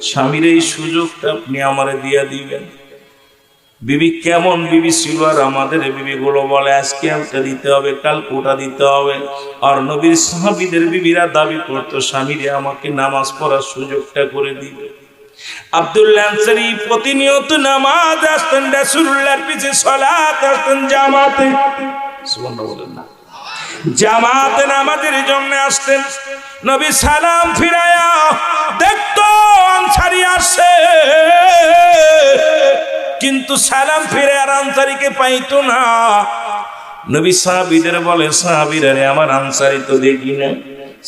স্বামীর এই সুযোগটা আপনি আমারে দিয়ে দিবেন। বিবি কেমন বিবি ছিল, আর আমাদের বিবিগুলো বলে আজকে একটা দিতে হবে, কাল কোটা দিতে হবে। আর নবীর সাহাবীদের বিবিরা দাবি করতো স্বামীরে আমাকে নামাজ পড়ার সুযোগটা করে দিবে। আব্দুল্লাহ আনসারী প্রতিনিয়ত নামাজ আসতেন, রাসূলুল্লাহর পিছে সালাত আসতেন জামাতে, সুবহানাল্লাহ বলেন না, জামাতে নামাজের জন্য আসতেন। নবী সালাম ফিরায়া দেখতো আনসারী আসে, কিন্তু সালাম ফিরে আর আনসারীকে পাইতো না। নবী সাহাবীদের বলে, সাহাবীরা রে আমার আনসারী তো দেখি না,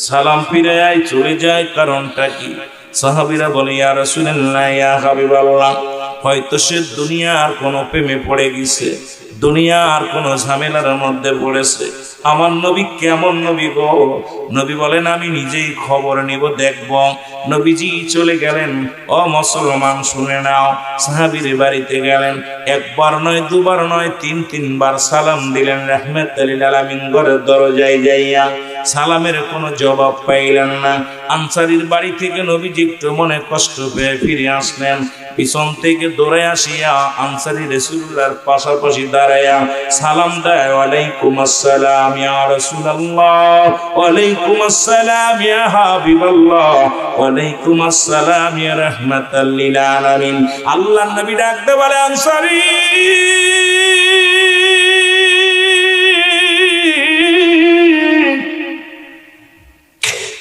সালাম ফিরে আয় চলে যায়, কারণটা কি? সাহাবীরা বলে, ইয়া রাসূলুল্লাহ, ইয়া হাবিবাল্লাহ, হয়তো সে দুনিয়ার কোনো প্রেমে পড়ে গেছে, দুনিয়ার কোনো ঝামেলার মধ্যে পড়েছে। আমার নবী কেমন নবী গো? নবী বলেন আমি নিজেই খবর নিব, দেখব। নবীজি চলে গেলেন। ও মুসলমান শুনে নাও, সাহাবীর বাড়িতে গেলেন, একবার নয় দুবার নয় তিনবার সালাম দিলেন। রাহমাতুল লিল আলামিন ঘরের দরজায় যাইয়া সালামের কোনো জবাব পাইলেন না। আনসারীর বাড়ি থেকে নবীজি একটু মনে কষ্ট পেয়ে ফিরে আসলেন। পিছন থেকে দৌড়ে আসিয়া আনসারী রাসূলুল্লাহর পাশাপাশি দাঁড়ায়া সালাম দেয়, ওয়ালাইকুম আসসালাম ইয়া রাসূলুল্লাহ, ওয়ালাইকুম আসসালাম ইয়া হাবিবাল্লাহ, ওয়ালাইকুম আসসালাম ইয়া রাহমাতাল লিল আলামিন। আল্লাহর নবী ডাকতে বলে, আনসারী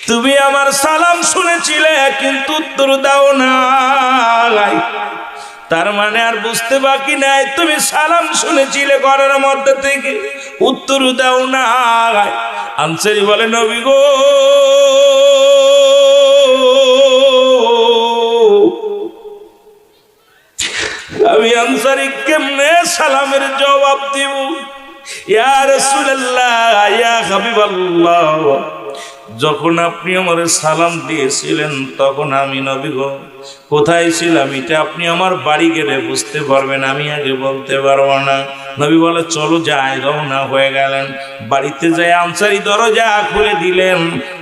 তুমি আমার সালাম শুনেছিলে কিন্তু উত্তর দাও নাই, তার মানে আর বুঝতে বাকি নাই তুমি সালাম শুনেছিলে ঘরের মধ্যে থেকে, উত্তর দাও নাই। আনসারী বলে, নবী গো আমি আনসারী কেমনে সালামের জবাব দিব? ইয়া রাসূলুল্লাহ, ইয়া হাবিবাল্লাহ, যখন আপনি আমার সালাম দিয়েছিলেন তখন আমি নবী গো কোথায় ছিলাম এটা আপনি আমার বাড়ি গেলে বুঝতে পারবেন, আমি আগে বলতে পারবো না। নবী বলে, চলো যাই। রওনা হয়ে গেলেন। বাড়িতে যাই আনসারী দরজা খুলে দিলেন।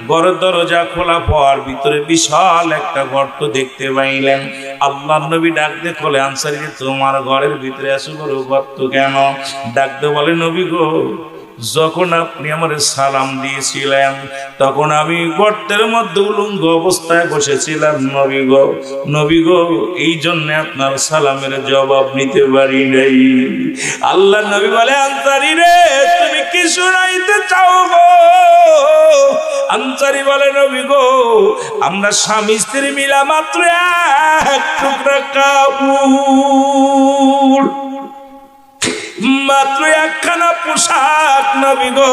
ঘরের দরজা খোলা পর ভিতরে বিশাল একটা গর্ত দেখতে পাইলেন। আল্লাহর নবী ডাকতে বলে, আনসারী তোমার ঘরের ভিতরে এসে বড় গর্ত কেন? ডাকতে বলে, নবী গো যখন আপনি আমার সালাম দিয়েছিলেন তখন আমি গর্তের মধ্যে উলঙ্গ অবস্থায় বসেছিলাম নবী গো এই জন্য আপনার সালামের জবাব নিতে পারি নাই। আল্লাহ নবী বলে, আনসারী রে তুমি কি শুনাইতে চাও গো? আনসারী বলে, নবী গো আমরা স্বামী স্ত্রী মিলা মাত্র এক টুকরা কাপড়, মাত্র একখানা পোশাক। নবী গো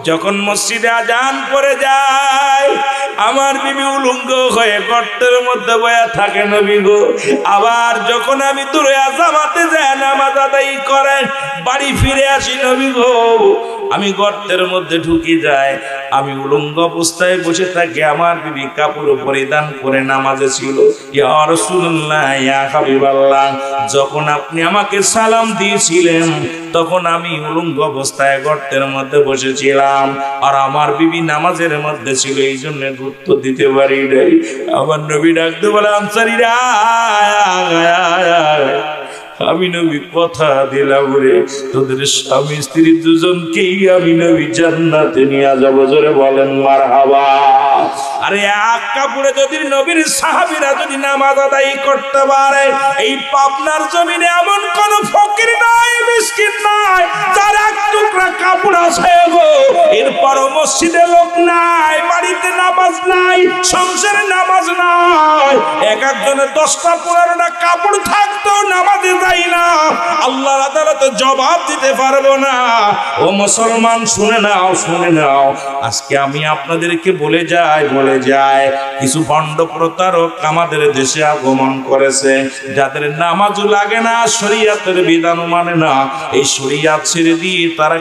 যখন মসজিদে আজান পড়ে যায় আমার বিবি উলঙ্গ হয়ে গর্তের মধ্যে বয়া থাকে নবী গো। আবার যখন আমি দূরে জামাতে যাই নামাজ আদায় করে বাড়ি ফিরে আসি নবী গো, আমি গর্তের মধ্যে ঢুকে যাই, আমি উলঙ্গ অবস্থায় বসে থাকি, আমার বিবি কাপড় পরিধান করে নামাজে ছিল। ইয়া রাসূলুল্লাহ, ইয়া হাবিবাল্লাহ, যখন আপনি আমাকে সালাম দিয়েছিলেন তখন আমি উলঙ্গ অবস্থায় গর্তের মধ্যে বসেছিলাম, আর আমার বিবি নামাজের মধ্যে ছিল, এই জন্য গুরুত্ব দিতে পারি নাই। আমার নবী ডাকতে বলে, আনসারীরা আমি নবী কথা দিলাম রে তোদের স্বামী স্ত্রী দুজনকেই আমি নবী জান্নাতে নিয়ে যাবো। জোরে বলেন মারহাবা। আরে এক কাপড়ে যদি নবীর সাহাবীরা যদি নামাজ আদায় করতে পারে, এই পাবনার জমিনে এমন কোন ফকির নাই, মিসকিন নাই যার এক টুকরা কাপড় আছে গো। এরপরও মসজিদে লোক নাই, বাড়িতে নামাজ নাই, সংসারে নামাজ নাই, এক একজনের 10টা 15টা কাপড় থাকতো নামাজে যাই না, আল্লাহর আদালতে জবাব দিতে পারবো না। ও মুসলমান শুনে নাও, শুনে নাও, আজকে আমি আপনাদেরকে বলে যাই কিছু ভণ্ড প্রতারক আমাদের দেশে আগমন করেছে, যাদের নামাজও লাগে না, শরীয়তের বিধান মানে না। এই শরীয়ত ছেড়ে দিয়ে তারা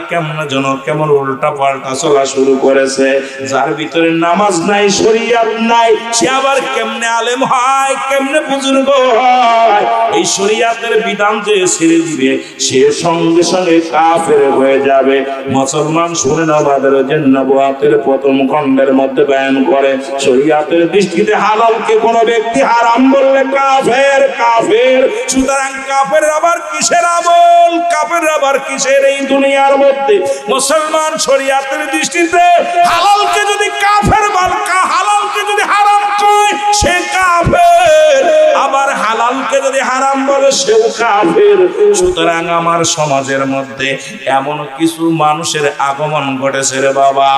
কেমন উল্টা পাল্টা চলা শুরু করেছে। যার ভিতরে নামাজ নাই, শরীয়ত নাই, সে আবার কেমনে আলেম হয়, কেমনে বুজুর্গ হয়? এই শরীয়ত শরীয়তের বিধান যে ছেড়ে দিবে সে সঙ্গে সঙ্গে কাফের হয়ে যাবে। মুসলমান শুনে নাও, বাদরের জন্য নবুয়তের প্রথম খণ্ডের মধ্যে বয়ান করে শরীয়তের দৃষ্টিতে হালালকে কোন ব্যক্তি হারাম বললে কাফের কাফের। সুতরাং কাফের আবার কিসের আমল, কাফের আবার কিসের এই দুনিয়ার মধ্যে? মুসলমান শরীয়তের দৃষ্টিতে হালালকে যদি কাফের বলে, হালালকে যদি হারাম কয় সে কাফের, আবার হালালকে যদি হারাম বলে সেও কাফের। সুতরাং আমার সমাজের মধ্যে এমন কিছু মানুষের আগমন ঘটেছে রে বাবা,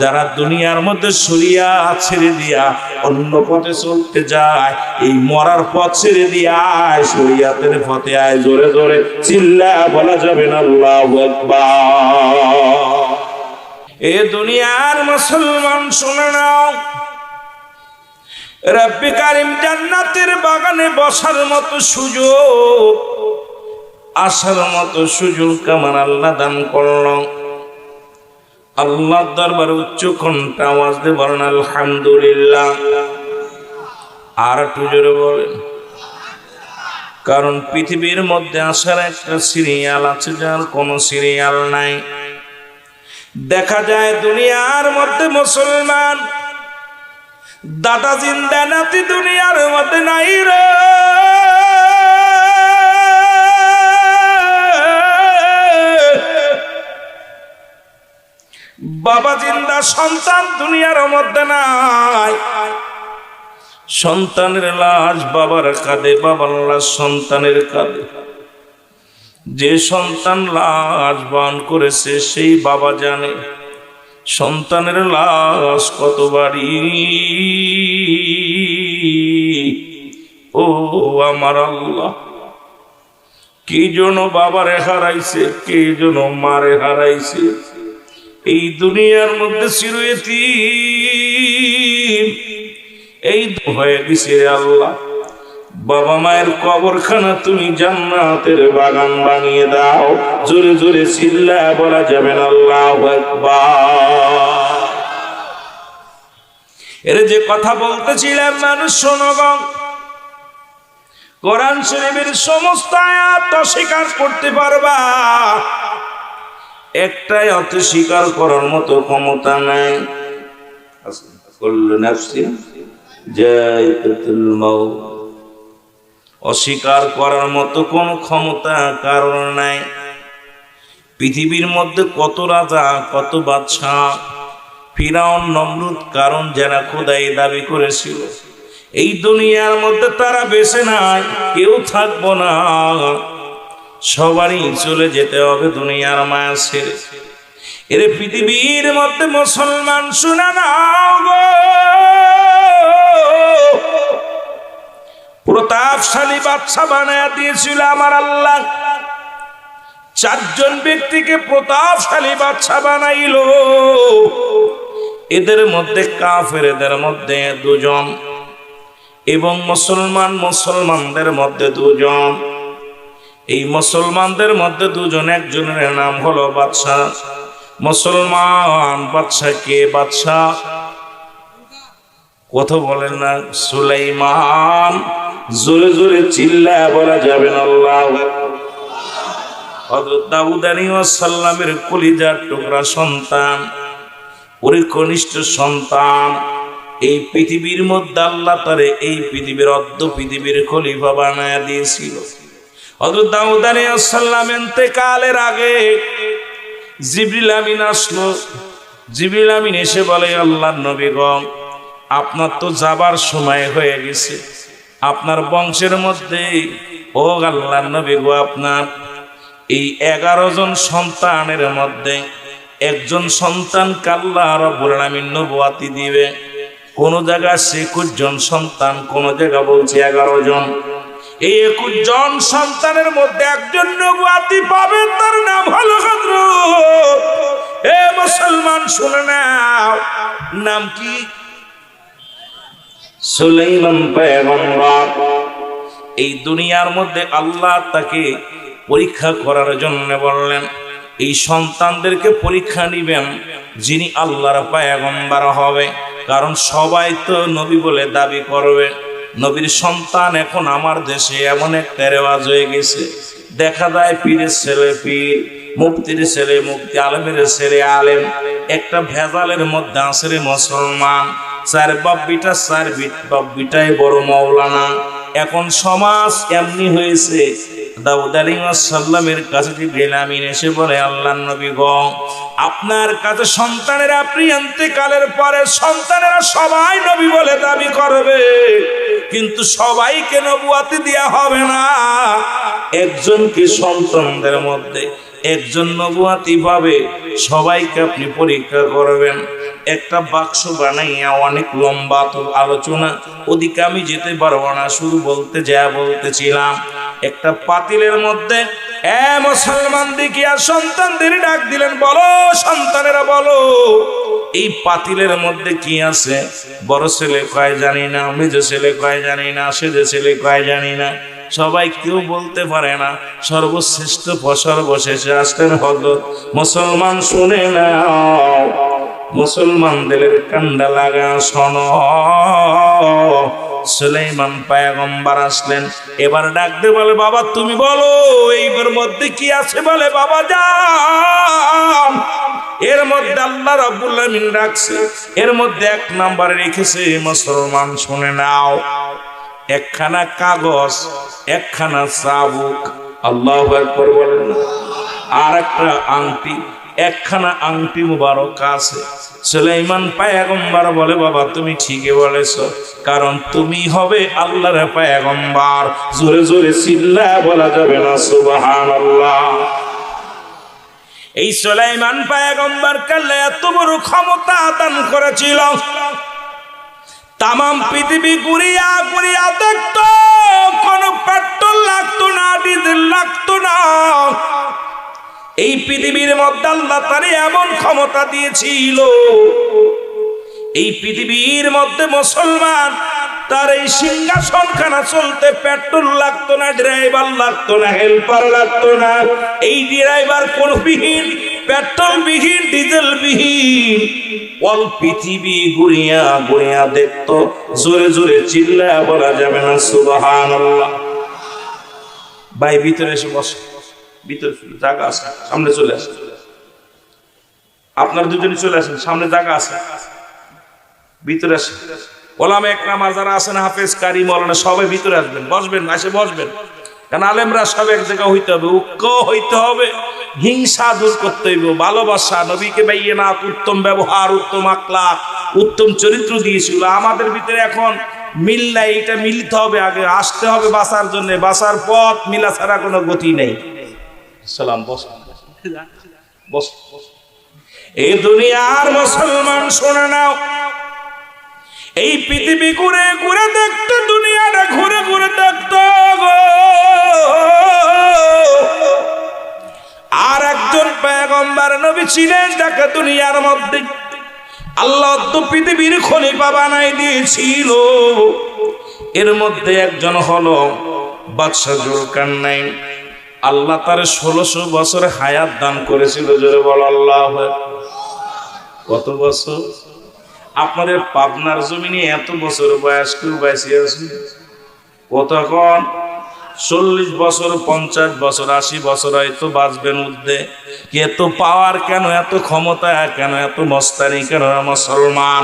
যারা দুনিয়ার মধ্যে শরিয়াত ছেড়ে দিয়া অন্য পথে চলতে যায়, এই মরার পথ ছেড়ে দিয়া শরিয়াতের পথে আয়। জোরে জোরে চিল্লা বলা যাবে না আল্লাহু আকবার। এ দুনিয়ার মুসলমান শুনে নাও, রব্বে কারিম জান্নাতের বাগানে বসার মতো সুযোগ, আসার মতো সুযোগ আমার আল্লাহ দান করল। আল্লাহর দরবারে উচ্চ কণ্ঠে আওয়াজ দিয়ে বলেন আলহামদুলিল্লাহ। আর একটু জোরে বলেন, কারণ পৃথিবীর মধ্যে আসার একটা সিরিয়াল আছে যার কোনো সিরিয়াল নাই। দেখা যায় দুনিয়ার মধ্যে মুসলমান দাদা জিন্দা নাতি দুনিয়ার মধ্যে নাই রে, বাবা জিন্দা সন্তান দুনিয়ার মধ্যে নাই। সন্তানের লাশ বাবার কাঁধে, বাবার লাশ সন্তানের কাঁধে। যে সন্তান লাশ বহন করেছে সেই বাবা জানে সন্তানের লাশ কত বাড়ি। ও আমার আল্লাহ, কে যেন বাবারে হারাইছে, কে যেন মারে হারাইছে। এই দুনিয়ার মধ্যে চিরয়তীম এই হয়ে গেছে আল্লাহ। বাবা মায়ের কবরখানা তুমি জান্নাতের বাগান বানিয়ে দাও। জোরে জোরে চিল্লা বলা যাবে না আল্লাহু আকবার। এর যে কথা বলতেছিলাম মানুষ শোনো, কোরআন শরীফের সমস্ত আয়াত অস্বীকার করতে পারবা, একটাই অত স্বীকার করার মতো ক্ষমতা নাই। কুল্লু নাফসিন যায়িকাতুল মাউত, অস্বীকার করার মতো কোন ক্ষমতা কারণ নাই। পৃথিবীর মধ্যে কত রাজা, কত বাদশাহ, ফিরাউন, নমরুদ, কারণ যারা খোদাই দাবি করেছিল, এই দুনিয়ার মধ্যে তারা বেঁচে নাই, কেউ থাকবো না, সবারই চলে যেতে হবে দুনিয়ার মায়া ছেড়ে। এর পৃথিবীর মধ্যে মুসলমান শুনে নাও গো, প্রতাপশালী বাদশা বানায়া দিয়েছিল আমার আল্লাহ। চারজন ব্যক্তিকে প্রতাপশালী বাদশা বানাইল। এদের মধ্যে কাফের, এদের মধ্যে দুজন, এবং মুসলমানদের মধ্যে দুজন। এই মুসলমানদের মধ্যে দুজন, একজনের নাম হলো বাদশা। মুসলমান বাদশা কে? বাদশা কথা বলেন না, সুলাইমান। জোরে জোরে চিল্লা বলা যাবে না আল্লাহু আকবার। হযরত দাউদ আলাইহিস সালামের কলিজার টুকরা সন্তান, ওরে কনিষ্ঠ সন্তান। এই পৃথিবীর মধ্যে আল্লাহ তারে এই পৃথিবীর অর্ধ পৃথিবীর খলিফা বানায়া দিয়েছিল। হযরত দাউদ আলাইহিস সালাম ইন্তেকালের আগে জিবরিল আমিন আসলো। জিবরিল আমিন এসে বলে, আল্লাহর নবী গো, আপনার তো যাবার সময় হয়ে গেছে। আপনার বংশের মধ্যে, ও আল্লাহর নবী গো, আপনার এই 11 জন সন্তানের মধ্যে একজন সন্তানকে আল্লাহ রাব্বুল আলামিন নবুয়তি দিবে। কোন জায়গায় 21 জন সন্তান, কোন জায়গা বলছে 11 জন। এই 21 জন সন্তানের মধ্যে একজন নবুয়তি পাবে, তার নাম হলো হযরত। এ মুসলমান শুনে নাও, নাম কি? সুলাইমান পয়গম্বর। এই দুনিয়ার মধ্যে আল্লাহ তাকে পরীক্ষা করার জন্য বললেন, এই সন্তানদেরকে পরীক্ষা নিবেন যিনি আল্লাহর পয়গম্বর হবে। কারণ সবাই তো নবী বলে দাবি করবে, নবীর সন্তান এখন আমার দেশে এমন একটা রেওয়াজ হয়ে গেছে, দেখা যায় পীরের ছেলে পীর, মুফতির ছেলে মুফতি, আলেমের ছেলে আলেম। একটা ভেজালের মধ্যে আছে রে মুসলমান, চার বাপ্পিটা চার বাপ্পিটাই বড় মাওলানা। এখন সমাজ এমনি হয়েছে। দাউদ আলাইহিস সালামের কাছে জিবরিল আমিন এসে বলে, আল্লাহর নবী গো, আপনার কাছে সন্তানেরা আপনি ইন্তেকালের পরে সন্তানেরা সবাই নবী বলে দাবি করবে, কিন্তু সবাইকে নবুয়াতি দেয়া হবে না। একজনকে সন্তানদের মধ্যে একজন নবুয়াতি পাবে, সবাইকে আপনি পরীক্ষা করবেন। একটা বাক্স বানাইয়া অনেক লম্বা তো আলোচনা, ওদিকে আমি যেতে পারবো না, শুধু বলতেছিলাম একটা পাতিলের মধ্যে মুসলমান দেখিয়া সন্তানদের ডাক দিলেন, বলো সন্তানেরা বলো এই পাতিলের মধ্যে কি আছে? বড় ছেলে কয় জানি না, মেজ ছেলে কয় জানি না, সেজ ছেলে কয় জানি না, সবাই কেউ বলতে পারে না। সর্বশ্রেষ্ঠ সর্বশেষে আসলেন হযরত মুসলমান। শুনে নাও, মুসলমানদের কান্ডা লাগা শোনো। সুলাইমান পয়গম্বর আসলেন, এবার ডাকতে বলে, বাবা তুমি বলো এইবার মধ্যে কি আছে? বলে, বাবা যান, এর মধ্যে আল্লাহ রাব্বুল আলামিন রাখছে, এর মধ্যে এক নাম্বারে রেখেছে মুসলমান। শুনে নাও, একখানা কাগজ, একখানা চাবুক, আল্লাহু আকবার বলেন, আর একটা আংটি, একখানা আংটি মুবারক আছে। সুলাইমান পয়গম্বর বলে, বাবা তুমি ঠিকই বলেছো, কারণ তুমি হবে আল্লাহর পয়গম্বর। জোরে জোরে চিল্লায়া বলা যাবে না সুবহানাল্লাহ। এই সুলাইমান পয়গম্বর কালে এত বড় ক্ষমতা দান করেছিল, তামাম পৃথিবী ঘুরিয়া ঘুরিয়া দেখতো, কোনো পেট্রোল লাগতো না, ডিজেল লাগতো না। এই পৃথিবীর মধ্যে আল্লাহ তারে এমন ক্ষমতা দিয়েছিল, এই পৃথিবীর মধ্যে মুসলমান তার এই সিংহাসনখানা চলতে পেট্রোল লাগতো না, ড্রাইভার লাগতো না, হেল্পার লাগতো না। এই ড্রাইভার কোন বিহীন, পেট্রোল বিহীন, ডিজেল বিহীন, অল পৃথিবী ঘুরিয়া ঘুরিয়া দেখতো। জোরে জোরে চিল্লায়া বলা যাবে না সুবহানাল্লাহ। ভাই ভিতরে এসে বসো, ভিতরে জায়গা আছে, সামনে চলে আসেন। আপনারা দুজনই চলে আসেন, সামনে জায়গা আছে, ভিতরে আসেন। ওলামা একরাম যারা আছেন, হাফেজ কারি মাওলানা সবাই ভিতরে আসবেন, বসবেন, এসে বসবেন। কারণ আলেমরা সব এক জায়গা হইতে হবে, ঐক্য হইতে হবে, হিংসা দূর করতে হইব, ভালোবাসা, নবীকে বাইয়েনা, উত্তম ব্যবহার, উত্তম আখলাক, উত্তম চরিত্র দিয়েছিল। আমাদের ভিতরে এখন মিল নাই, এটা মিলতে হবে, আগে আসতে হবে বাঁচার জন্য। বাঁচার পথ মিলা ছাড়া কোনো গতি নেই। সালাম, বস বস। এই দুনিয়ার মুসলমান শোনে নাও, এই পৃথিবী ঘুরে ঘুরে দেখতো, দুনিয়াটা ঘুরে ঘুরে দেখতো গো। আর একজন পয়গম্বর নবী ছিলেন, যাকে দুনিয়ার মধ্যে আল্লাহ তো পৃথিবীর খলিফা বানাই দিয়েছিল। এর মধ্যে একজন হলো বাদশা জুলকারনাইন। আল্লাহ তার 1600 বছর হায়াত দান করেছিল। জোরে বল আল্লাহু আকবার। কত বছর? আপনাদের পাবনার জমিনে এত বছর বয়স কেউ বেঁচে আছে? কতক্ষণ? 40 বছর, 50 বছর, 80 বছর হয়তো বাঁচবেন উর্ধে। এত পাওয়ার কেন, এত ক্ষমতা কেন, এত মস্তানি কেন? মুসলমান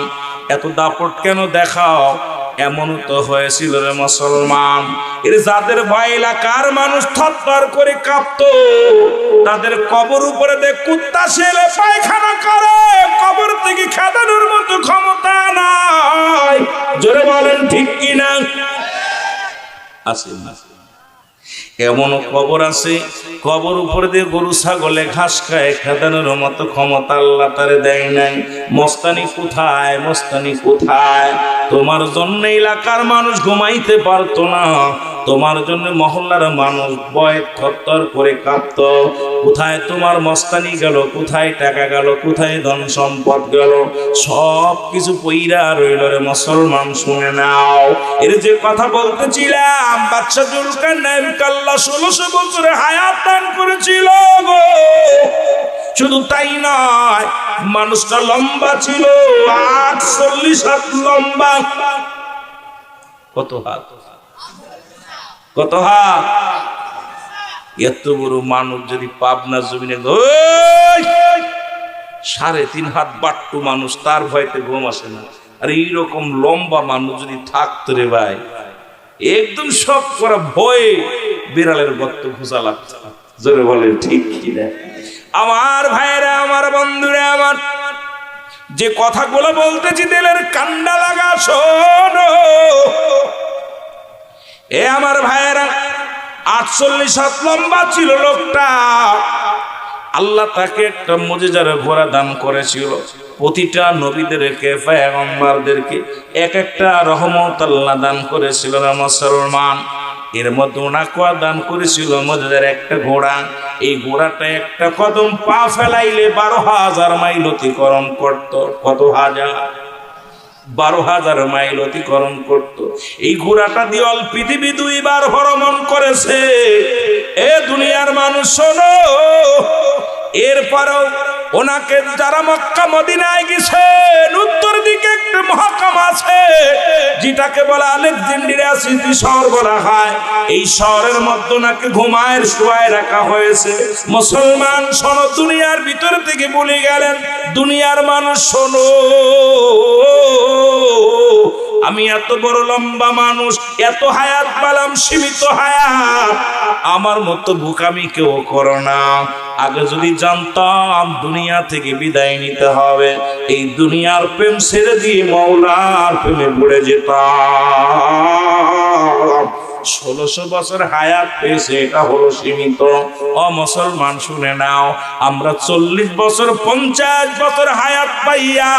এত দাপট কেন দেখাও? এমন তো হয়েছিল রে মুসলমান, এর যাদের ভয় এলাকার মানুষ থরথর করে কাঁপতো, তাদের কবর উপরে দেখ কুত্তা ছেলে পায়খানা করে, কবর থেকে খেদানোর মতো ক্ষমতা নাই। জোরে বলেন ঠিক কিনা? আছে না? এমন কবর আছে, কবর উপরে দিয়ে গরু ছাগলে ঘাস খায়, খেদানোর মতো ক্ষমতা আল্লাহ তারে দেয় নাই। মস্তানি কোথায়? মস্তানি কোথায়? তোমার জন্য এলাকার মানুষ ঘুমাইতে পারতো না, তোমার জন্য মহল্লার মানুষ ভয়ে থরথর করে কাঁপত। কোথায় তোমার মস্তানি গেল? কোথায় টাকা গেল? কোথায় ধন সম্পদ গেল? সব কিছু পইরা রইল রে মুসলমান। শুনে নাও, এর যে কথা বলতেছিলাম, বাদশা জুলকারনাইন আল্লাহ 1600 বছরে হায়াত দান করেছিল গো। শুধু তাই নয়, মানুষটা লম্বা ছিল, 48 হাত লম্বা। কত হাত? কত হাত? এত বড় মানুষ যদি পাবনা জমিনে 3.5 হাত বাট্টু মানুষ, তার ভয়তে ঘুম আসে না। আর এইরকম লম্বা মানুষ যদি থাকতো রে ভাই, একদম সব করা ভয়ে বিড়ালের গর্ত খোঁজা লাগতো। জোরে বলে ঠিক কিনা? আমার ভাইরা, আমার বন্ধুরা, আমার যে কথাগুলো বলতেছি দিলের কান্ডা লাগা শোনো। এ আমার ভাইরা, 48 হাত লম্বা ছিল লোকটা। আল্লাহ তাকে একটা মুজিজার ঘোড়া দান করেছিল। প্রতিটা নবীদেরকে, পয়গম্বরদেরকে এক একটা রহমত আল্লাহ দান করেছিল না মুসলমান। এর মধ্যে ওনাকে দান করেছিল মুজিজার একটা ঘোড়া। এই ঘোড়াটা একটা কদম পা ফেলাইলে 12,000 মাইল অতিক্রম করত। কত হাজার? 12,000 মাইল অতিক্রম করত। এই ঘোড়াটা দিয়ে পৃথিবী 2 বার ভ্রমণ করেছে। এ দুনিয়ার মানুষ শোনো, এরপরেও ওনাকে যারা মক্কা মদিনায় গেছেন, উত্তর দিকে একটা মহকাম আছে যেটাকে বলা আলেকজান্দ্রিয়া সিটি শহর বলা হয়। এই শহরের মধ্যে ওনাকে ঘুমায়ের শোয়ায় রাখা হয়েছে। মুসলমান শোনো, দুনিয়ার ভিতর থেকে বলে গেলেন, দুনিয়ার মানুষ শোনো, আমি এত বড় লম্বা মানুষ, এত হায়াত পেলাম, সীমিত হায়াত, আমার মতো বোকামি কেউ করো না। আগে যদি জানতাম দুনিয়া থেকে বিদায় নিতে হবে, এই দুনিয়ার প্রেম ছেড়ে দিয়ে মওলার প্রেমে পড়ে যেতাম। 1600 বছর হায়াত পেয়েছে, এটা হলো সীমিত। ও মুসলমান শুনে নাও, আমরা 40 বছর 50 বছর হায়াত পাইয়া